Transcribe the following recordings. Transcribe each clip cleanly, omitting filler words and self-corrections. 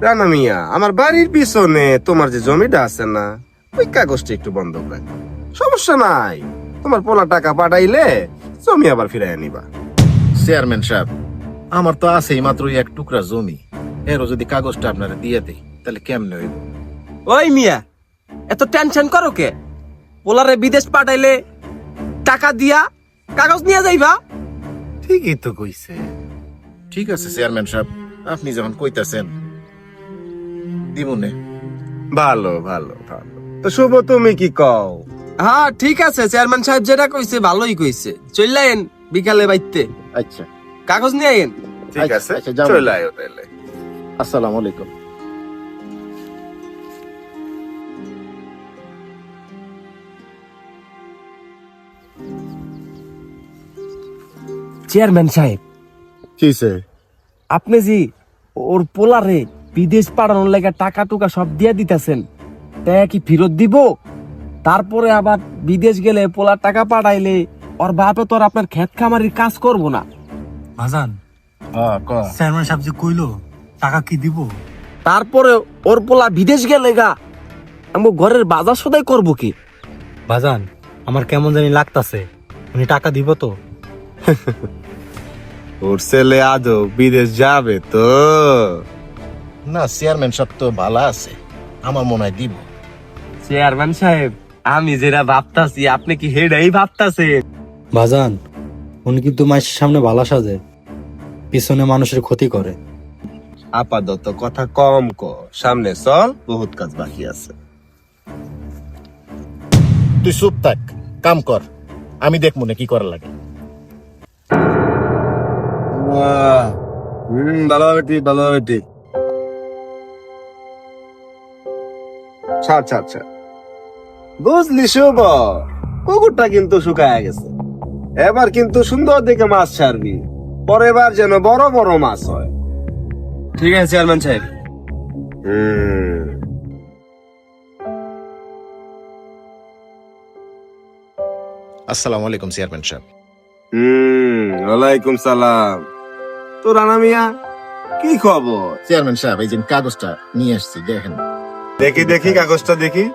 রানা মিয়া, আমার বাড়ির পিছনে তোমার যে জমিটা আছে না, ওই কাগজটা একটু বন্ধক রাখো। সমস্যা নাই, তোমার পোলা টাকা পাঠাইলে জমি আবার ফিরাই নিবা। চেয়ারম্যান সাহেব, আমার তো আছেই মাত্র এক টুকরা জমি, এরও যদি কাগজটা আপনারা দিয়ে দেই তাহলে কেমনে হইব? ওই মিয়া, এত টেনশন করো কে? পোলারে বিদেশ পাঠাইলে টাকা দিয়া কাগজ নিয়ে যাইবা। ঠিকই তো কইছে। ঠিক আছে চেয়ারম্যান সাহেব, আপনি যখন কইতাছেন দিমুনে। ভালো ভালো ভালো। তো শুভ, তুমি কি কও? হ্যাঁ ঠিক আছে, চেয়ারম্যান সাহেব যেটা কইছে ভালোই কইছে। চললেন বিকালে বাইতে, আচ্ছা কাগজ নিয়ে আইন। ঠিক আছে, আচ্ছা, যাবো। চলে আয় তাহলে। আসসালামু আলাইকুম। চেয়ারম্যান সাহেব, কিছে? আপনি জি ওর পোলারে বিদেশ পাঠানোর লাগা টাকা টুকা সব দিয়ে দিতেছেন, টাকা কি ফেরত দিব? তারপরে আবার বিদেশ গেলে পোলার টাকা পাঠাইলে ওর বাপে তো আর আপনার ক্ষেত খামারির কাজ করবো না। ভাজান, হ্যাঁ ক। চেয়ারম্যান সাহেব যে কইলো টাকা কি দিব? তারপরে ওর পোলা বিদেশ গেলে গা আমি ঘরের বাজার সদাই করবো কি? ভাজান, আমার কেমন জানি লাগতাছে, উনি টাকা দিব তো? ওর ছেলে আদৌ বিদেশ যাবে তো? না, চেয়ারম্যান সাহেব তো ভালো আছে, আমার মনে হয় দিব। চেয়ারম্যান সাহেব, আমি যেটা ভাবতাছি আপনি কি হেডাই ভাবতাছেন? ভাজান, উনি কিন্তু মাসের সামনে ভালো সাজে, পিছনে মানুষের ক্ষতি করে। আপাতত কথা কম কর, সামনে চল, বহুত কাজ বাকি আছে। তুই চুপ থাক, কাম কর, আমি দেখ মনে কি করা লাগে। ভালোভাবে ঠিক, ভালোভাবে ঠিক। ছাড় ছাড় ছাড়। বুঝলি শুভ, পুকুরটা কিন্তু শুকায় গেছে, এবার কিন্তু সুন্দর দেখে মাছ ছাড়বি, পরের বার যেন বড় বড় মাছ হয়। ঠিক আছে চেয়ারম্যান সাহেব। আসসালামু আলাইকুম চেয়ারম্যান সাহেব। ওয়ালাইকুম সালাম। তো রানা মিয়া, কি খবর? চেয়ারম্যান সাহেব, এই যে কাগজটা নিয়ে আসছি, দেখেন। দেখি দেখি কাগজটা দেখি।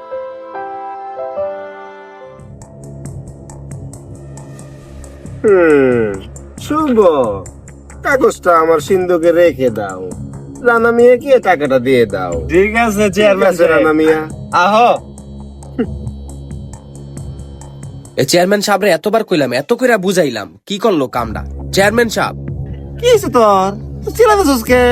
শুভ, কাগজটা আমার সিন্ধুকে রেখে দাও, রানা মিয়াকে টাকাটা দিয়ে দাও। ঠিক আছে ঠিক আছে রানা মিয়া। আহো। চেয়ারম্যান সাহেব এতবার কইলাম, এত কইরা বুঝাইলাম, কি করলো কামটা? চেয়ারম্যান সাহেব, কি হয়েছে তোর? তুই চিল্লাতেছিস কে?